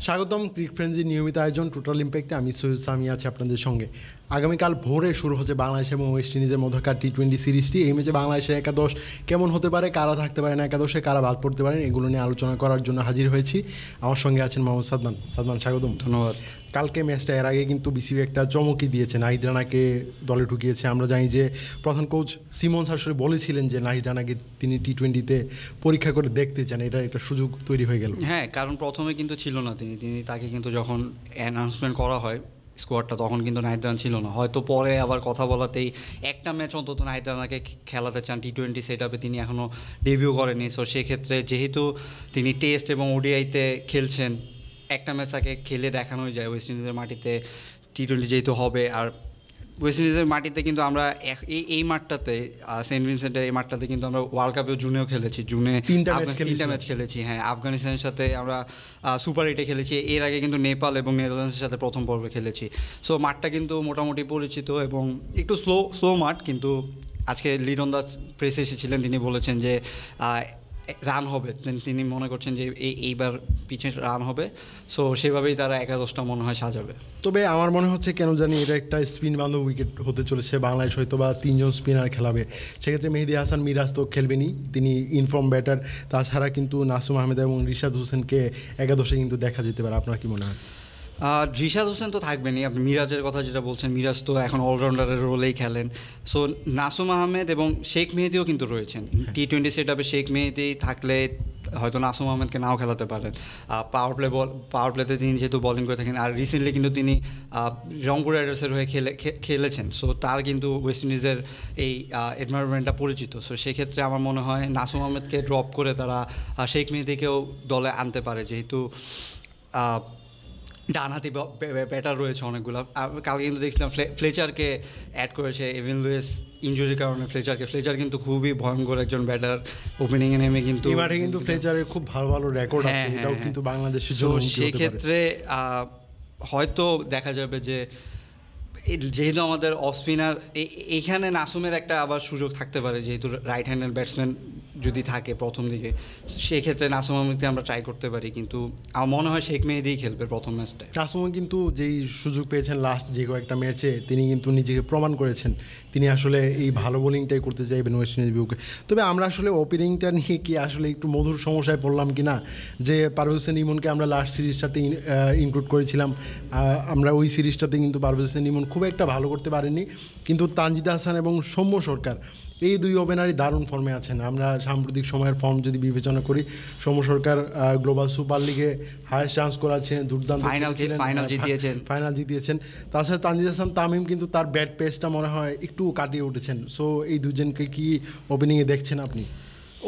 স্বাগতম ক্রিক ফ্রেন্ডজির নিয়মিত আয়োজন টোটাল ইম্প্যাক্টে। আমি সৈয়দ সামি আছি আপনাদের সঙ্গে। আগামীকাল ভোরে শুরু হচ্ছে বাংলাদেশ এবং ওয়েস্ট ইন্ডিজের মধ্যকার টি-20 সিরিজটি। এই ম্যাচে বাংলাদেশের একাদশ কেমন হতে পারে, কারা থাকতে পারেন একাদশে, কারা বাদ পড়তে পারেন, এগুলো নিয়ে আলোচনা করার জন্য হাজির হয়েছি। আমার সঙ্গে আছেন মোহাম্মদ সাদমান। সাদমান, স্বাগতম। ধন্যবাদ। কালকে ম্যাচটা এর আগে কিন্তু বিসিবি একটা চমকই দিয়েছে, নাহিদ রানাকে দলে ঢুকিয়েছে। আমরা জানি যে প্রধান কোচ সিমন্স আসলে বলেছিলেন যে নাহিদ রানাকে তিনি টি-20তে পরীক্ষা করে দেখতে চান, এটা একটা সুযোগ তৈরি হয়ে গেল। হ্যাঁ, কারণ প্রথমে কিন্তু ছিল না তিনি তাকে কিন্তু যখন অ্যানাউন্সমেন্ট করা হয় স্কোয়াডটা, তখন কিন্তু নাহিদ রানা ছিল না। হয়তো পরে আবার কথা বলাতেই একটা ম্যাচ অন্তত নাহিদ রানাকে খেলাতে চান। টি-20 সেট আপে তিনি এখনও ডেবিউ করেনি, সো সেক্ষেত্রে যেহেতু তিনি টেস্ট এবং ওডিআইতে খেলছেন, একটা ম্যাচ তাকে খেলে দেখানোই যায় ওয়েস্ট ইন্ডিজের মাটিতে। টি-20 যেহেতু হবে, আর ওয়েস্ট ইন্ডিজের মাটিতে কিন্তু আমরা এই মাঠটাতে সেন্ট ভিনসেন্টের এই মাঠটাতে কিন্তু আমরা ওয়ার্ল্ড কাপেও জুনেও খেলেছি, জুনে তিনটা ম্যাচ খেলেছি। হ্যাঁ, আফগানিস্তানের সাথে আমরা সুপার 8-এ খেলেছি, এর আগে কিন্তু নেপাল এবং নেদারল্যান্ডসের সাথে প্রথম পর্বে খেলেছি। সো মাঠটা কিন্তু মোটামুটি পরিচিত এবং একটু স্লো মাঠ, কিন্তু আজকে লিটন দাস প্রেসে এসেছিলেন, তিনি বলেছেন যে রান হবে, তিনি মনে করছেন যে এইবার পিছে রান হবে। সো সেভাবেই তারা একাদশটা মনে হয় সাজাবে। তবে আমার মনে হচ্ছে কেন জানি এটা একটা স্পিন বান্ধব উইকেট হতে চলেছে। বাংলাদেশ হয়তো বা 3জন স্পিনার খেলাবে, সেক্ষেত্রে মেহেদী হাসান মিরাজ তো খেলবেনই, তিনি ইনফর্ম ব্যাটার। তাছাড়া কিন্তু নাসুম আহমেদ এবং রিশাদ হোসেনকে একাদশে কিন্তু দেখা যেতে পারে। আপনার কি মনে হয়? রিশাদ হোসেন তো থাকবেনই। আপনি মিরাজের কথা যেটা বলছেন, মিরাজ তো এখন অলরাউন্ডারের রোলেই খেলেন। সো নাসুম আহমেদ এবং শেখ মেহেদিও কিন্তু রয়েছেন টি-20 সেট আপে। শেখ মেহেদি থাকলে হয়তো নাসুম আহমেদকে নাও খেলাতে পারেন। পাওয়ার প্লেতে তিনি যেহেতু বোলিং করে থাকেন, আর রিসেন্টলি কিন্তু তিনি রংপুর রাইডার্সের হয়ে খেলেছেন। সো তার কিন্তু ওয়েস্ট ইন্ডিজের এই এনভায়রনমেন্টটা পরিচিত। সো সেক্ষেত্রে আমার মনে হয় নাসুম আহমেদকে ড্রপ করে তারা শেখ মেহেদিকেও দলে আনতে পারে, যেহেতু ডানহাতি ব্যাটার রয়েছে অনেকগুলো। কালকে কিন্তু দেখছিলাম ফ্লেচারকে অ্যাড করেছে এভিন লুইস ইনজুরির কারণে। ফ্লেচার কিন্তু খুবই ভয়ঙ্কর একজন ব্যাটার, ওপেনিংয়ে নেমে কিন্তু এবারে কিন্তু ফ্লেচারের খুব ভালো ভালো রেকর্ড আছে, এটাও কিন্তু বাংলাদেশের জন্য সেক্ষেত্রে হয়তো দেখা যাবে যে যেহেতু আমাদের অফ স্পিনার এইখানে নাসুমের একটা আবার সুযোগ থাকতে পারে, যেহেতু রাইট হ্যান্ডের ব্যাটসম্যান যদি থাকে প্রথম দিকে, সেক্ষেত্রে নাসুম আহমেদকে আমরা ট্রাই করতে পারি। কিন্তু আমার মনে হয় শেখ মেহেদিই খেলবে প্রথম ম্যাচটা। নাসুম কিন্তু যেই সুযোগ পেয়েছেন লাস্ট যে কয়েকটা ম্যাচে, তিনি কিন্তু নিজেকে প্রমাণ করেছেন তিনি আসলে এই ভালো বোলিংটাই করতে চাইবেন ওয়েস্ট ইন্ডিজ বিপক্ষে। তবে আমরা আসলে ওপেনিংটা নিয়ে কি আসলে একটু মধুর সমস্যায় পড়লাম কি না, যে পারভেজ হোসেন ইমনকে আমরা লাস্ট সিরিজটাতে ইনক্লুড করেছিলাম, আমরা ওই সিরিজটাতে কিন্তু পারভেজ হোসেন ইমন খুব একটা ভালো করতে পারেননি, কিন্তু তানজিদ হাসান এবং সৌম্য সরকার এই দুই ওপেনারই দারুণ ফর্মে আছেন। আমরা সাম্প্রতিক সময়ের ফর্ম যদি বিবেচনা করি, সৌম্য সরকার গ্লোবাল সুপার লিগে হায়েস্ট চান্স করেছেন, দুর্দান্ত ফাইনাল জিতিয়েছেন। তাছাড়া তানজিদ হাসান তামিম কিন্তু তার ব্যাট পেসটা মনে হয় একটু কাটিয়ে উঠেছেন। সো এই দুজনকে কি ওপেনিংয়ে দেখছেন আপনি?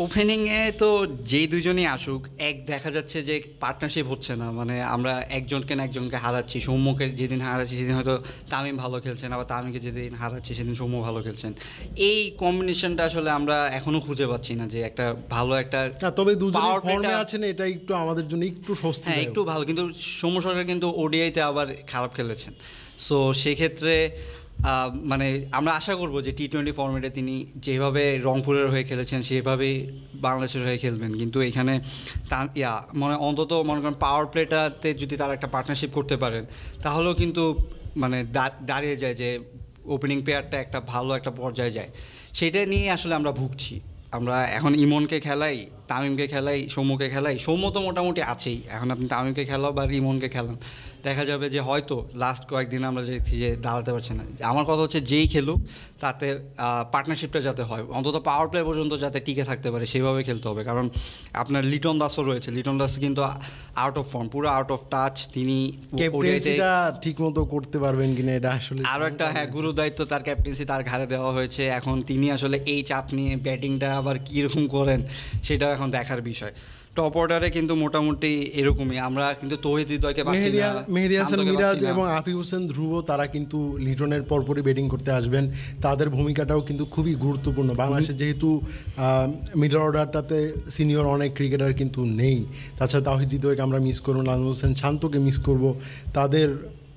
ওপেনিংয়ে তো যেই দুজনই আসুক, দেখা যাচ্ছে যে পার্টনারশিপ হচ্ছে না, মানে আমরা একজনকে না একজনকে হারাচ্ছি। সৌম্যকে যেদিন হারাচ্ছি সেদিন হয়তো তামিম ভালো খেলছেন, আবার তামিমকে যেদিন হারাচ্ছি সেদিন সৌম্য ভালো খেলছেন। এই কম্বিনেশনটা আসলে আমরা এখনও খুঁজে পাচ্ছি না যে একটা ভালো একটা। তবে দুজন ফর্মে আছেন, এটা একটু আমাদের জন্য একটু স্বস্তি। হ্যাঁ, একটু ভালো, কিন্তু সৌম্য সরকার কিন্তু ওডিআইতে আবার খারাপ খেলেছেন। সো সেক্ষেত্রে মানে আমরা আশা করব যে টি-20 ফর্মেটে তিনি যেভাবে রংপুরের হয়ে খেলেছেন সেভাবেই বাংলাদেশের হয়ে খেলবেন। কিন্তু এখানে মানে অন্তত মনে করেন পাওয়ার প্লেটাতে যদি তারা একটা পার্টনারশিপ করতে পারেন, তাহলেও কিন্তু মানে দাঁড়িয়ে যায় যে ওপেনিং পেয়ারটা একটা ভালো একটা পর্যায়ে যায়। সেটা নিয়ে আসলে আমরা ভুগছি। আমরা এখন ইমনকে খেলাই, তামিমকে খেলাই, সৌম্যকে খেলাই। সৌম্য তো মোটামুটি আছেই, এখন আপনি তামিমকে খেলাও বা ইমনকে খেলান, দেখা যাবে যে হয়তো লাস্ট কয়েকদিন আমরা দেখছি যে দাঁড়াতে পারছে না। আমার কথা হচ্ছে যেই খেলুক তাতে পার্টনারশিপটা যাতে হয়, অন্তত পাওয়ার প্লে পর্যন্ত যাতে টিকে থাকতে পারে সেভাবে খেলতে হবে। কারণ আপনার লিটন দাসও রয়েছে, লিটন দাস কিন্তু আউট অফ ফর্ম, পুরো আউট অফ টাচ। তিনি ঠিক মতো করতে পারবেন কিনা এটা আসলে আরও একটা গুরু দায়িত্ব, তার ক্যাপ্টেন্সি তার ঘাড়ে দেওয়া হয়েছে। এখন তিনি আসলে এই চাপ নিয়ে ব্যাটিংটা আবার কীরকম করেন সেটা এখন দেখার বিষয়। টপ অর্ডারে কিন্তু মোটামুটি এরকমই। আমরা কিন্তু তৌহিদ হৃদয়কে পাচ্ছি না, মেহেদী হাসান মিরাজ এবং আফিফ হোসেন ধ্রুব, তারা কিন্তু লিটনের পরপরই ব্যাটিং করতে আসবেন। তাদের ভূমিকাটাও কিন্তু খুবই গুরুত্বপূর্ণ। বাংলাদেশে যেহেতু মিডল অর্ডারটাতে সিনিয়র অনেক ক্রিকেটার কিন্তু নেই, তাছাড়া তৌহিদ হৃদয়কে আমরা মিস করবো, নাজমুল হোসেন শান্তকে মিস করব। তাদের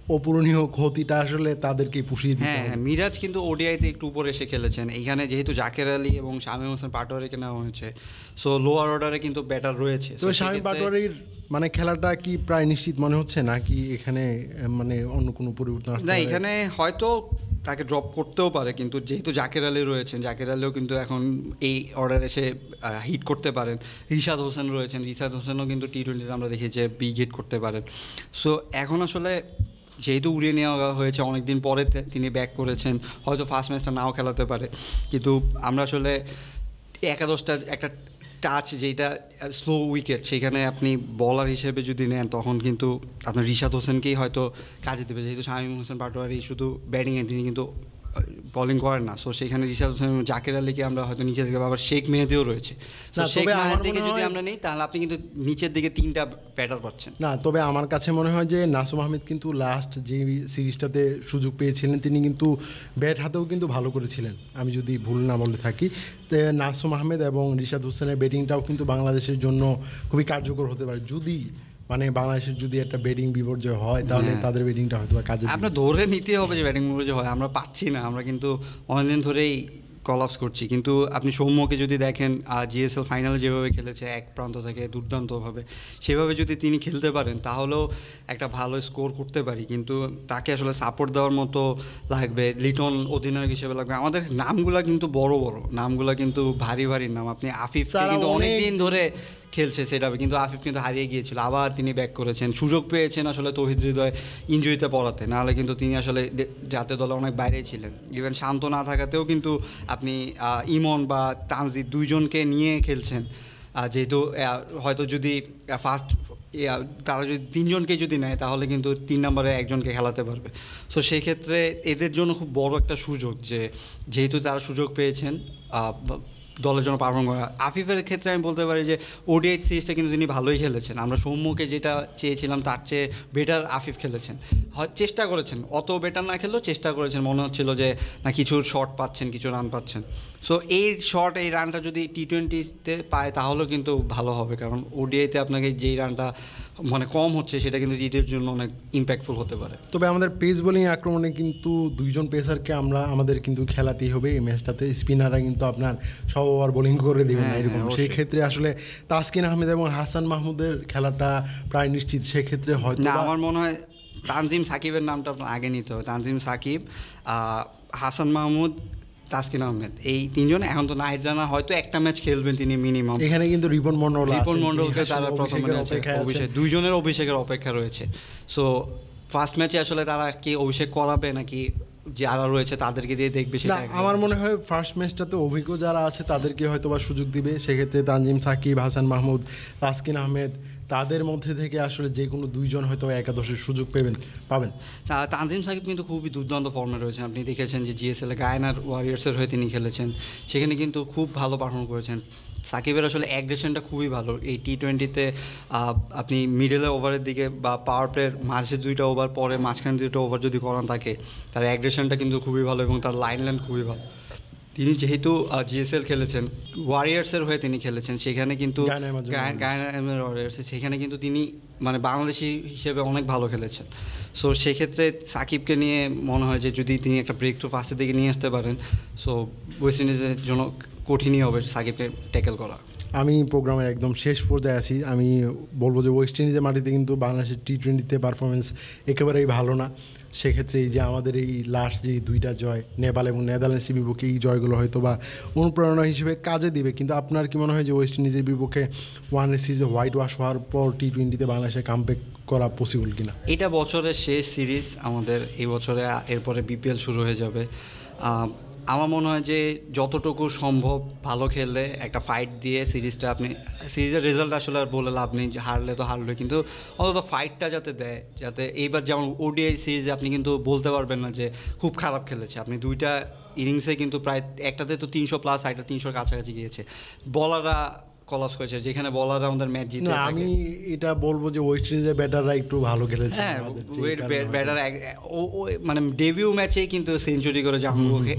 অপূরণীয় ক্ষতিটা আসলে তাদেরকে পুষিয়ে দিতে হ্যাঁ হবে। মিরাজ কিন্তু ওডিআইতে একটু উপরে এসে খেলেছেন, এইখানে যেহেতু জাকের আলী এবং শামীম হোসেন পাটোয়ারিকে নেওয়া হয়েছে, সো লোয়ার অর্ডারে কিন্তু ব্যাটার রয়েছে। So, তবে শামীম সেক্ষেত্রে- পাটোয়ারির মানে খেলাটা কি প্রায় নিশ্চিত মনে হচ্ছে, নাকি এখানে মানে অন্য কোনো পরিবর্তন আসতে না পারে? এখানে হয়তো তাকে ড্রপ করতেও পারে, কিন্তু যেহেতু জাকের আলী রয়েছেন, জাকের আলীও কিন্তু এখন এই অর্ডারে এসে হিট করতে পারেন। রিশাদ হোসেন রয়েছেন, রিশাদ হোসেনও কিন্তু টি-20 আমরা দেখি যে বিগ হিট করতে পারেন। সো এখন আসলে যেহেতু উড়িয়ে নেওয়া হয়েছে অনেক দিন পরে তিনি ব্যাক করেছেন, হয়তো ফার্স্ট ম্যাচটা নাও খেলাতে পারে, কিন্তু আমরা আসলে একাদশটার একটা টাচ যেটা স্লো উইকেট, সেখানে আপনি বলার হিসেবে যদি নেন তখন কিন্তু আপনার রিশাদ হোসেনকেই হয়তো কাজে দেবে, যেহেতু শামীম হোসেন পাটোয়ারি শুধু ব্যাটিংয়ে, তিনি কিন্তু বলিং করেন না। সো সেখানে রিশাদ হোসেন জাকের আলীকে আমরা হয়তো নিচের দিকে, আবার শেখ মেহেদিও রয়েছে। না, শেখ তবে আমার মেহেদিকে মনে যদি হয়- আমরা নিই তাহলে আপনি কিন্তু নিচের দিকে 3টা ব্যাটার পাচ্ছেন। না, তবে আমার কাছে মনে হয় যে নাসুম আহমেদ কিন্তু লাস্ট যে সিরিজটাতে সুযোগ পেয়েছিলেন তিনি কিন্তু ব্যাট হাতেও কিন্তু ভালো করেছিলেন, আমি যদি ভুল না বলে থাকি। তো নাসুম আহমেদ এবং রিশাদ হোসেনের ব্যাটিংটাও কিন্তু বাংলাদেশের জন্য খুবই কার্যকর হতে পারে, যদি মানে বাংলাদেশের যদি একটা ব্যাটিং বিপর্যয় হয় তাহলে হ্যাঁ। তাদের ব্যাটিংটা হয়তো বা কাজে দিবে। আপনার ধরে নিতে হবে যে ব্যাটিং যে হয়, আমরা পাচ্ছি না, আমরা কিন্তু অনেকদিন ধরেই কলাপস করছি। কিন্তু আপনি সৌম্যকে যদি দেখেন, জিএসএল ফাইনালে যেভাবে খেলেছে এক প্রান্ত থেকে দুর্দান্তভাবে, সেভাবে যদি তিনি খেলতে পারেন তাহলেও একটা ভালো স্কোর করতে পারি, কিন্তু তাকে আসলে সাপোর্ট দেওয়ার মতো লাগবে, লিটন অধিনায়ক হিসেবে লাগবে। আমাদের নামগুলা কিন্তু বড় বড় নামগুলা, কিন্তু ভারী ভারী নাম। আপনি আফিফকে তারা কিন্তু অনেক অনেক- দিন ধরে খেলছে সেটাবে, কিন্তু আফিফ কিন্তু হারিয়ে গিয়েছিল, আবার তিনি ব্যাক করেছেন, সুযোগ পেয়েছেন আসলে তৌহিদ হৃদয় ইনজুরিতে পড়াতে, নাহলে কিন্তু তিনি আসলে জাতীয় দলে অনেক বাইরেই ছিলেন। ইভেন শান্ত না থাকাতেও কিন্তু আপনি ইমন বা তানজিদ দুইজনকে নিয়ে খেলছেন, যেহেতু হয়তো যদি ফার্স্ট তারা যদি 3জনকে যদি নেয় তাহলে কিন্তু 3 নম্বরে একজনকে খেলাতে পারবে। সো সেই ক্ষেত্রে এদের জন্য খুব বড় একটা সুযোগ, যে যেহেতু তারা সুযোগ পেয়েছেন দলের জন্য পারফর্ম করা। আফিফের ক্ষেত্রে আমি বলতে পারি যে ওডিআই সিরিজটা কিন্তু তিনি ভালোই খেলেছেন, আমরা সৌম্যকে যেটা চেয়েছিলাম তার চেয়ে বেটার আফিফ খেলেছেন, চেষ্টা করেছেন, অত বেটার না খেললেও চেষ্টা করেছেন, মনে হচ্ছিল যে না কিছু শট পাচ্ছেন, কিছু রান পাচ্ছেন। সো এই শট, এই রানটা যদি টি-20তে পায় তাহলেও কিন্তু ভালো হবে, কারণ ওডিআইতে আপনাকে যেই রানটা মানে কম হচ্ছে সেটা কিন্তু টি-টোয়েন্টির জন্য অনেক ইম্প্যাক্টফুল হতে পারে। তবে আমাদের পেস বোলিং আক্রমণে কিন্তু 2জন পেসারকে আমাদের কিন্তু খেলাতেই হবে এই ম্যাচটাতে। স্পিনাররা কিন্তু আপনার সব ওভার বোলিং করে দেবেন না হ্যাঁ, এরকম, অবশ্যই। সেই ক্ষেত্রে আসলে তাসকিন আহমেদ এবং হাসান মাহমুদের খেলাটা প্রায় নিশ্চিত। সেক্ষেত্রে হয়তো না, আমার মনে হয় তানজিম সাকিবের নামটা আপনার আগে নিতে হবে। তানজিম সাকিব, হাসান মাহমুদ, তাসকিন আহমেদ, এই 3জন। এখন তো নাহিদ রানা হয়তো একটা ম্যাচ খেলবেন তিনি মিনিমাম। এখানে কিন্তু রিপন মন্ডল রিপন মন্ডলকে তারা প্রথমে অপেক্ষায় আছে। অভিষেক, দুইজনের অভিষেকের অপেক্ষা রয়েছে। সো ফার্স্ট ম্যাচে আসলে তারা কি অভিষেক করাবে নাকি যারা রয়েছে তাদেরকে দিয়ে দেখবে না, সেটা আমার মনে হয় ফার্স্ট ম্যাচটাতে অভিজ্ঞ যারা আছে তাদেরকে হয়তো বা সুযোগ দিবে। সেক্ষেত্রে তানজিম সাকিব, হাসান মাহমুদ, তাসকিন আহমেদ, তাদের মধ্যে থেকে আসলে যে কোনো 2জন হয়তো একাদশের সুযোগ পাবেন। তানজিম সাকিব কিন্তু খুবই দুর্দান্ত ফর্মে রয়েছেন। আপনি দেখেছেন যে জিএসএল গায়ানার ওয়ারিয়ার্সের হয়ে তিনি খেলেছেন, সেখানে কিন্তু খুব ভালো পারফর্ম করেছেন। সাকিবের আসলে অ্যাগ্রেশনটা খুবই ভালো। এই টি-20তে আপনি মিডলের ওভারের দিকে বা পাওয়ার প্লের মাঝে 2টা ওভার, পরে মাঝখানে 2টা ওভার যদি করান তাকে, তার অ্যাগ্রেশনটা কিন্তু খুবই ভালো এবং তার লাইন লেন্থ খুবই ভালো। তিনি যেহেতু জিএসএল খেলেছেন, ওয়ারিয়ার্সের হয়ে তিনি খেলেছেন, সেখানে কিন্তু গায়ানা ওয়ারিয়ার্স, সেখানে কিন্তু তিনি মানে বাংলাদেশি হিসেবে অনেক ভালো খেলেছেন। সো সেক্ষেত্রে সাকিবকে নিয়ে মনে হয় যে যদি তিনি একটা ব্রেক থ্রু ফার্স্টের দিকে নিয়ে আসতে পারেন, সো ওয়েস্ট ইন্ডিজের জন্য কঠিনই হবে সাকিবকে ট্যাকেল করা। আমি প্রোগ্রামের একদম শেষ পর্যায়ে আছি, আমি বলবো যে ওয়েস্ট ইন্ডিজের মাটিতে কিন্তু বাংলাদেশের টি-20তে পারফরমেন্স একেবারেই ভালো না। সেক্ষেত্রে এই যে আমাদের এই লাস্ট যে 2টা জয়, নেপাল এবং নেদারল্যান্ডসের বিপক্ষে, এই জয়গুলো হয়তো বা অনুপ্রেরণা হিসেবে কাজে দিবে। কিন্তু আপনার কি মনে হয় যে ওয়েস্ট ইন্ডিজের বিপক্ষে ওয়ানডে সিরিজে হোয়াইট ওয়াশ হওয়ার পর টি-20তে বাংলাদেশের কামব্যাক করা পসিবল কিনা? এটা বছরের শেষ সিরিজ আমাদের, এই বছরে এরপরে বিপিএল শুরু হয়ে যাবে। আমার মনে হয় যে যতটুকু সম্ভব ভালো খেললে, একটা ফাইট দিয়ে সিরিজটা, আপনি সিরিজের রেজাল্ট আসলে আর বলে লাভ নেই, হারলে তো হারলে, কিন্তু অন্তত ফাইটটা যাতে দেয়, যাতে এইবার যেমন ওডিআই সিরিজে আপনি কিন্তু বলতে পারবেন না যে খুব খারাপ খেলেছে। আপনি 2টা ইনিংসে কিন্তু প্রায় একটাতে তো 300+, একটা 300-র কাছাকাছি গিয়েছে। বলাররা কলাপস হয়েছে, যেখানে বলাররা আমাদের ম্যাচ জিতে না, আমি এটা বলবো যে ওয়েস্ট ইন্ডিজের ব্যাটাররা একটু ভালো খেলেছে হ্যাঁ, আমাদের চেয়ে, এই কারণে ব্যাটার মানে ডেবিউ ম্যাচেই কিন্তু সেঞ্চুরি করে জাম্বুকে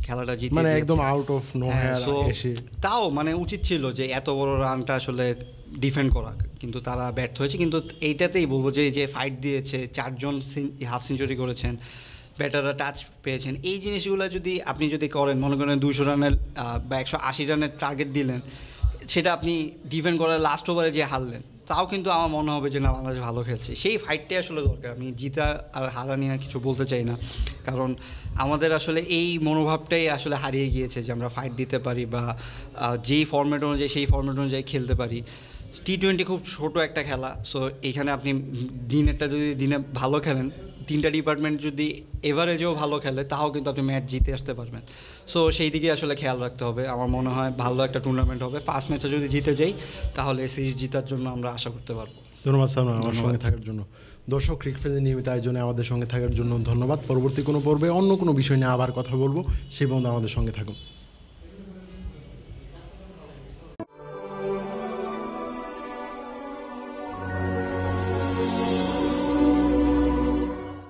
খেলাটা জিতে মানে দিয়েছে। একদম আউট অফ নো হ্যাঁ, হেয়ার so এসে তাও মানে উচিত ছিল যে এত বড় রানটা আসলে ডিফেন্ড করা, কিন্তু তারা ব্যর্থ হয়েছে। কিন্তু এইটাতেই বলবো যে যে ফাইট দিয়েছে, 4 জন হাফ সেঞ্চুরি করেছেন, ব্যাটাররা টাচ পেয়েছেন, এই জিনিসগুলো যদি আপনি যদি করেন, মনে করেন 200 রানের বা 180 রানের টার্গেট দিলেন, সেটা আপনি ডিফেন্ড করার লাস্ট ওভারে যে হারলেন, তাও কিন্তু আমার মনে হবে যে না, বাংলাদেশ ভালো খেলছে। সেই ফাইটটাই আসলে দরকার। আমি জিতা আর হারা নিয়ে কিছু বলতে চাই না, কারণ আমাদের আসলে এই মনোভাবটাই আসলে হারিয়ে গিয়েছে যে আমরা ফাইট দিতে পারি বা যেই ফর্ম্যাট অনুযায়ী সেই ফর্ম্যাট অনুযায়ী খেলতে পারি। টি-20 খুব ছোট একটা খেলা, সো এখানে আপনি দিনেরটা যদি দিনে ভালো খেলেন, 3টা ডিপার্টমেন্ট যদি এভারেজেও ভালো খেলে, তাও কিন্তু আপনি ম্যাচ জিতে আসতে পারবেন। সো সেই দিকে আসলে খেয়াল রাখতে হবে। আমার মনে হয় ভালো একটা টুর্নামেন্ট হবে। ফার্স্ট ম্যাচে যদি জিতে যাই, তাহলে সিরিজ জিতার জন্য আমরা আশা করতে পারবো। ধন্যবাদ সালমান আমার সঙ্গে থাকার জন্য। দর্শক, ক্রিকেট ফ্যানের নিয়মিত আয়োজনে আমাদের সঙ্গে থাকার জন্য ধন্যবাদ। পরবর্তী কোনো পর্বে অন্য কোনো বিষয় নিয়ে আবার কথা বলবো, সেই পর্যন্ত আমাদের সঙ্গে থাকুন।